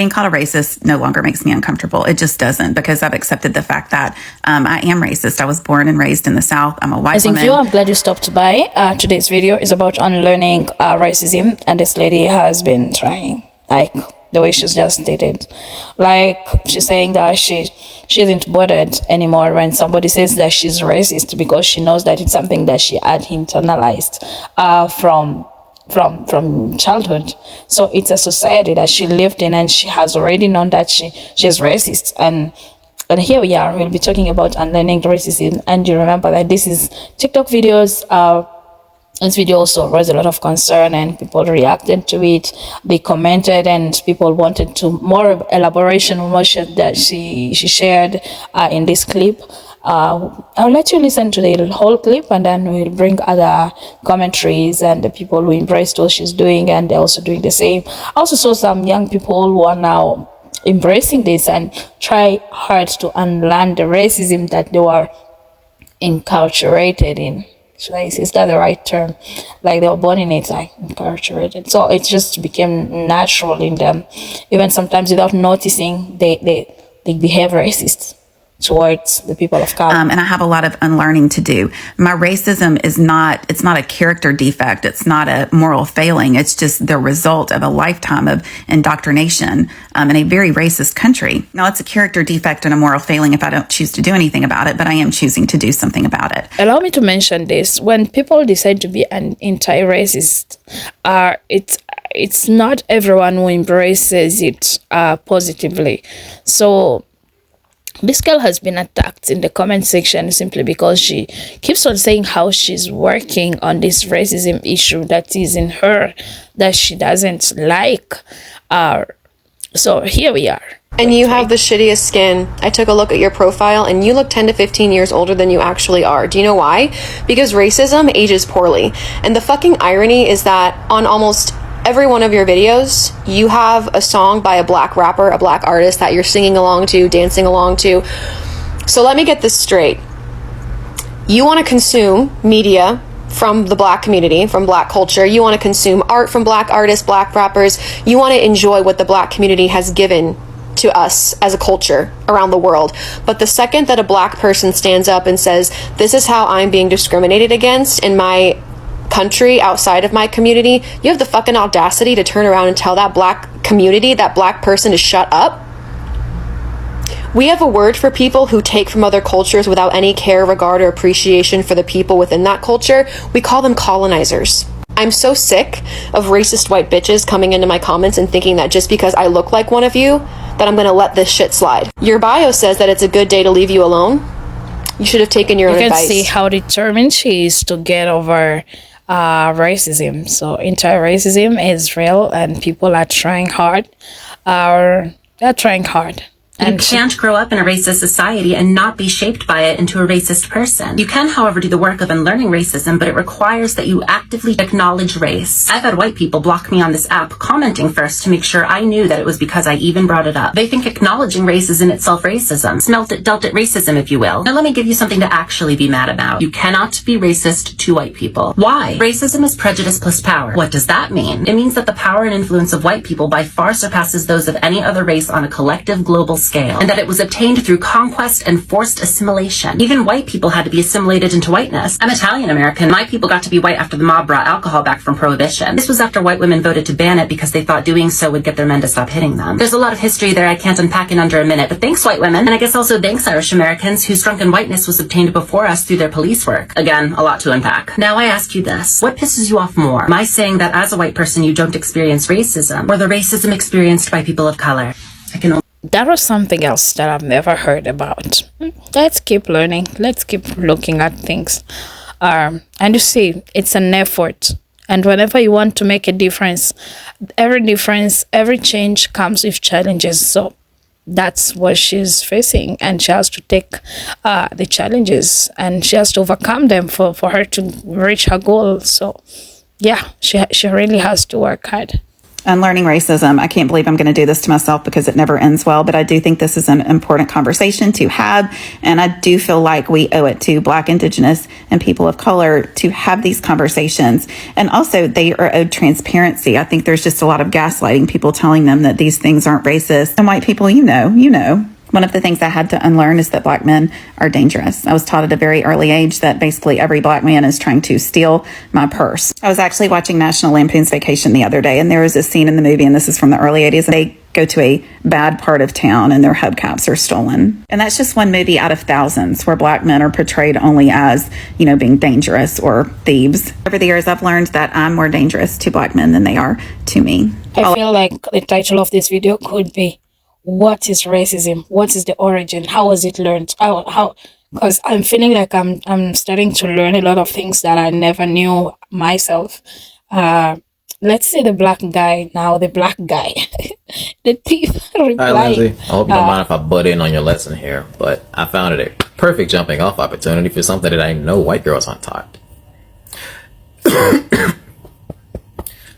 being called a racist no longer makes me uncomfortable. It just doesn't, because I've accepted the fact that I am racist. I was born and raised in the South. I'm a white woman. I'm glad you stopped by. Today's video is about unlearning racism, and this lady has been trying, like the way she's just stated. Like, she's saying that she isn't bothered anymore when somebody says that she's racist, because she knows that it's something that she had internalized from childhood. So it's a society that she lived in, and she has already known that she's racist. And here we are, we'll be talking about unlearning racism. And you remember that this is TikTok videos. This video also raised a lot of concern, and people reacted to it. They commented, and people wanted to more elaboration on what that she shared in this clip. I'll let you listen to the whole clip, and then we'll bring other commentaries and the people who embraced what she's doing, and they're also doing the same. I also saw some young people who are now embracing this and try hard to unlearn the racism that they were enculturated in. Is that the right term? Like, they were born in it, like enculturated. So it just became natural in them. Even sometimes without noticing, they behave racist towards the people of color. And I have a lot of unlearning to do. My racism it's not a character defect. It's not a moral failing. It's just the result of a lifetime of indoctrination in a very racist country. Now, it's a character defect and a moral failing if I don't choose to do anything about it, but I am choosing to do something about it. Allow me to mention this. When people decide to be an anti-racist, it's not everyone who embraces it positively. So this girl has been attacked in the comment section simply because she keeps on saying how she's working on this racism issue that is in her, that she doesn't like. So here we are. And you have the shittiest skin. I took a look at your profile, and you look 10 to 15 years older than you actually are. Do you know why? Because racism ages poorly. And the fucking irony is that on almost every one of your videos, you have a song by a black rapper, a black artist that you're singing along to, dancing along to. So let me get this straight. You want to consume media from the black community, from black culture. You want to consume art from black artists, black rappers. You want to enjoy what the black community has given to us as a culture around the world. But the second that a black person stands up and says, this is how I'm being discriminated against in my country, outside of my community, you have the fucking audacity to turn around and tell that black community, that black person, to shut up. We have a word for people who take from other cultures without any care, regard, or appreciation for the people within that culture. We call them colonizers. I'm so sick of racist white bitches coming into my comments and thinking that just because I look like one of you, that I'm gonna let this shit slide. Your bio says that it's a good day to leave you alone. You should have taken your own advice. You can see how determined she is to get over racism. So anti-racism is real, and people are trying hard. They're trying hard. You can't grow up in a racist society and not be shaped by it into a racist person. You can, however, do the work of unlearning racism, but it requires that you actively acknowledge race. I've had white people block me on this app, commenting first to make sure I knew that it was because I even brought it up. They think acknowledging race is in itself racism. Smelt it, dealt it racism, if you will. Now let me give you something to actually be mad about. You cannot be racist to white people. Why? Racism is prejudice plus power. What does that mean? It means that the power and influence of white people by far surpasses those of any other race on a collective global scale. And that it was obtained through conquest and forced assimilation. Even white people had to be assimilated into whiteness. I'm Italian American. My people got to be white after the mob brought alcohol back from Prohibition. This was after white women voted to ban it because they thought doing so would get their men to stop hitting them. There's a lot of history there I can't unpack in under a minute, but thanks white women, and I guess also thanks Irish Americans, whose drunken whiteness was obtained before us through their police work. Again, a lot to unpack. Now I ask you this. What pisses you off more? My saying that as a white person you don't experience racism, or the racism experienced by people of color? That was something else that I've never heard about. Let's keep learning. Let's keep looking at things. And you see, it's an effort. And whenever you want to make a difference, every change comes with challenges. So that's what she's facing. And she has to take the challenges, and she has to overcome them for her to reach her goal. So yeah, she really has to work hard. Unlearning racism. I can't believe I'm going to do this to myself because it never ends well, but I do think this is an important conversation to have. And I do feel like we owe it to Black, Indigenous, and people of color to have these conversations. And also, they are owed transparency. I think there's just a lot of gaslighting, people telling them that these things aren't racist. And white people, you know. One of the things I had to unlearn is that Black men are dangerous. I was taught at a very early age that basically every Black man is trying to steal my purse. I was actually watching National Lampoon's Vacation the other day, and there was a scene in the movie, and this is from the early 80s, and they go to a bad part of town and their hubcaps are stolen. And that's just one movie out of thousands where Black men are portrayed only as, being dangerous or thieves. Over the years, I've learned that I'm more dangerous to Black men than they are to me. I feel like the title of this video could be, what is racism? What is the origin? How was it learned? How? Because I'm feeling like I'm starting to learn a lot of things that I never knew myself. Let's say the black guy now, the black guy. The thief replying. Hi, Lindsay. I hope you don't mind if I butt in on your lesson here, but I found it a perfect jumping off opportunity for something that I know white girls aren't taught.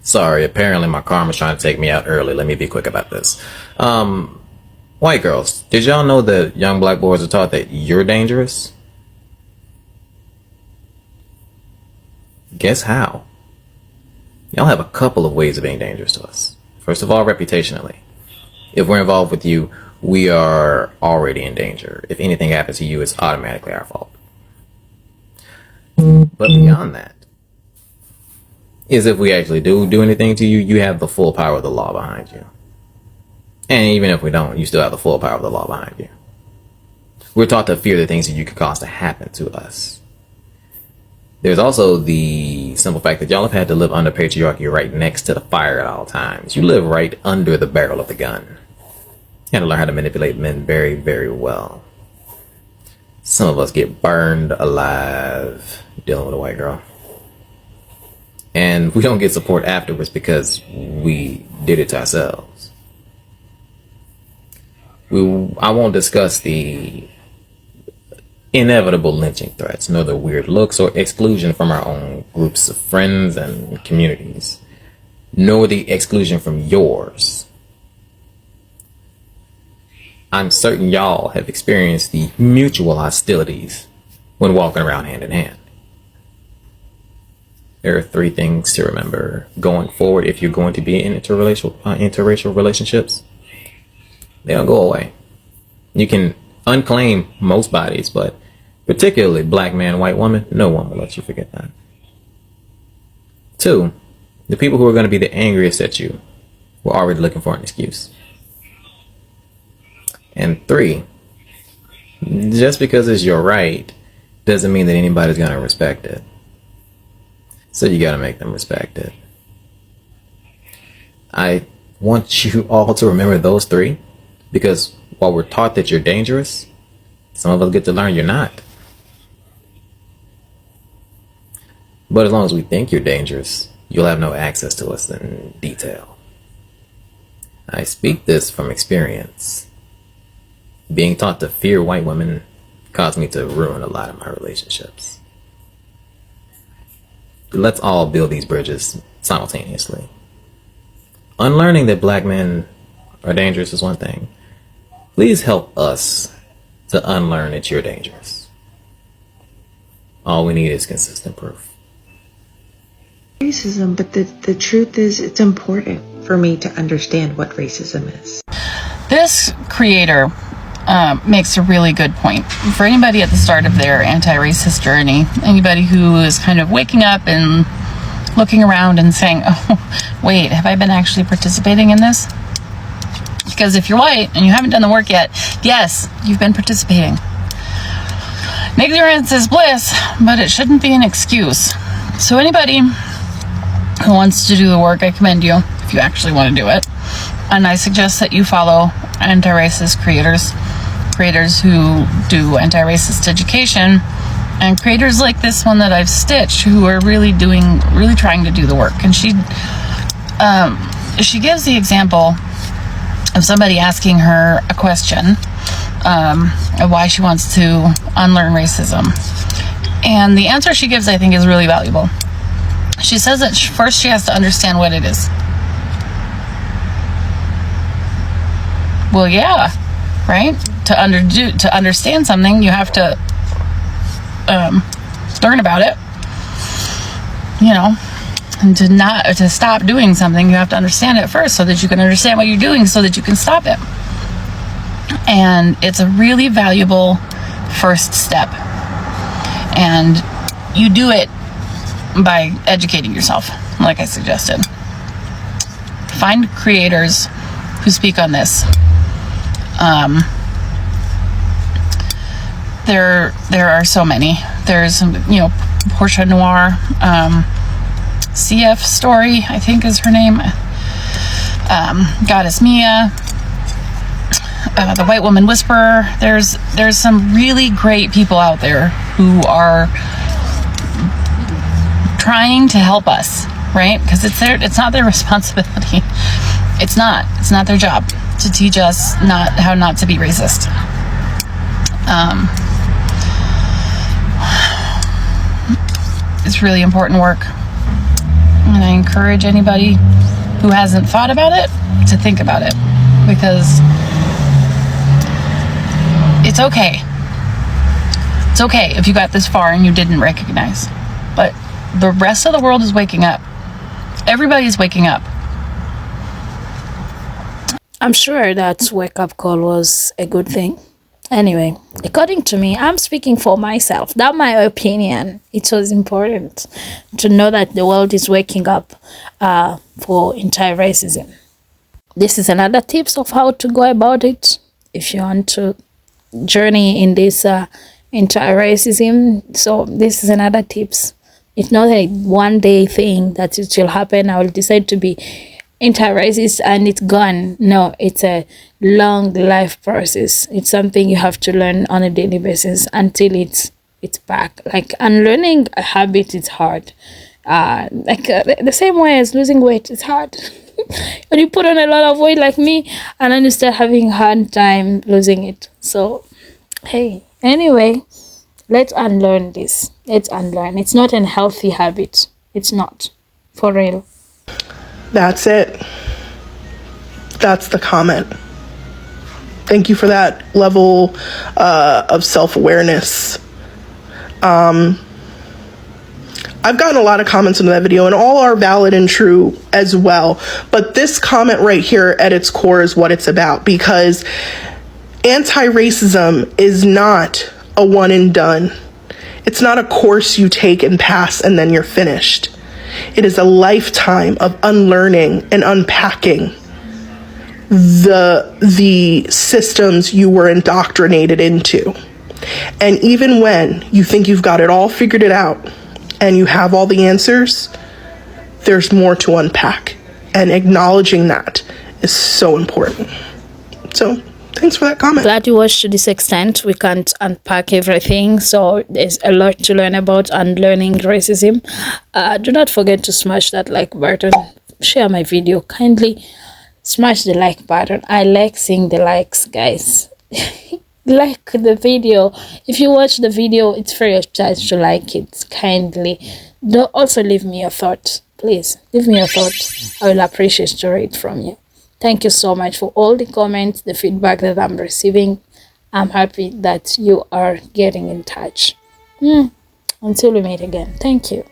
Sorry, apparently my karma's trying to take me out early. Let me be quick about this. White girls, did y'all know that young Black boys are taught that you're dangerous? Guess how? Y'all have a couple of ways of being dangerous to us. First of all, reputationally. If we're involved with you, we are already in danger. If anything happens to you, it's automatically our fault. But beyond that, is if we actually do anything to you, you have the full power of the law behind you. And even if we don't, you still have the full power of the law behind you. We're taught to fear the things that you could cause to happen to us. There's also the simple fact that y'all have had to live under patriarchy right next to the fire at all times. You live right under the barrel of the gun. You had to learn how to manipulate men very, very well. Some of us get burned alive dealing with a white girl. And we don't get support afterwards because we did it to ourselves. I won't discuss the inevitable lynching threats, nor the weird looks or exclusion from our own groups of friends and communities, nor the exclusion from yours. I'm certain y'all have experienced the mutual hostilities when walking around hand in hand. There are 3 things to remember going forward if you're going to be in interracial relationships. They don't go away. You can unclaim most bodies, but particularly Black man, white woman, no one will let you forget that. 2, the people who are going to be the angriest at you were already looking for an excuse. And 3, just because it's your right doesn't mean that anybody's going to respect it. So you got to make them respect it. I want you all to remember those 3. Because while we're taught that you're dangerous, some of us get to learn you're not. But as long as we think you're dangerous, you'll have no access to us in detail. I speak this from experience. Being taught to fear white women caused me to ruin a lot of my relationships. Let's all build these bridges simultaneously. Unlearning that Black men are dangerous is one thing. Please help us to unlearn that you're dangerous. All we need is consistent proof. Racism, but the truth is it's important for me to understand what racism is. This creator makes a really good point. For anybody at the start of their anti-racist journey, anybody who is kind of waking up and looking around and saying, oh, wait, have I been actually participating in this? Because if you're white and you haven't done the work yet, yes, you've been participating. Ignorance is bliss, but it shouldn't be an excuse. So anybody who wants to do the work, I commend you if you actually want to do it. And I suggest that you follow anti-racist creators who do anti-racist education, and creators like this one that I've stitched who are really trying to do the work. And she gives the example of somebody asking her a question of why she wants to unlearn racism. And the answer she gives, I think, is really valuable. She says that first she has to understand what it is. Well, yeah, right? To understand something, you have to learn about it, you know. And to stop doing something, you have to understand it first, so that you can understand what you're doing, so that you can stop it. And it's a really valuable first step. And you do it by educating yourself, like I suggested. Find creators who speak on this. There are so many. There's, Portia Noir, CF Story, I think is her name. Goddess Mia, the White Woman Whisperer. There's some really great people out there who are trying to help us, right? Because it's not their responsibility. It's not their job to teach us how not to be racist. It's really important work. And I encourage anybody who hasn't thought about it to think about it, because it's okay. It's okay if you got this far and you didn't recognize. But the rest of the world is waking up. Everybody's waking up. I'm sure that wake-up call was a good thing. Anyway, according to me, I'm speaking for myself. That's my opinion. It was important to know that the world is waking up for anti-racism. This is another tips of how to go about it. If you want to journey in this anti-racism, so this is another tips. It's not a one day thing that it will happen. I will decide to be anti-racist and it's gone. No, it's a long life process. It's something you have to learn on a daily basis until it's back. Like unlearning a habit is hard. The same way as losing weight is hard. When you put on a lot of weight like me, and then you start having a hard time losing it. So hey, anyway, let's unlearn this. Let's unlearn. It's not a healthy habit. It's not, for real. That's it. That's the comment. Thank you for that level of self-awareness. I've gotten a lot of comments on that video, and all are valid and true as well. But this comment right here at its core is what it's about, because anti-racism is not a one and done. It's not a course you take and pass and then you're finished. It is a lifetime of unlearning and unpacking the systems you were indoctrinated into. And even when you think you've got it all figured it out and you have all the answers, there's more to unpack. And acknowledging that is so important. So thanks for that comment. Glad you watched to this extent. We can't unpack everything, so there's a lot to learn about unlearning racism. Do not forget to smash that like button. Share my video. Kindly smash the like button. I like seeing the likes, guys. Like the video. If you watch the video, it's free of charge to like it. Kindly. Don't also leave me your thoughts. Please leave me your thoughts. I will appreciate to read from you. Thank you so much for all the comments, the feedback that I'm receiving. I'm happy that you are getting in touch. Until we meet again. Thank you.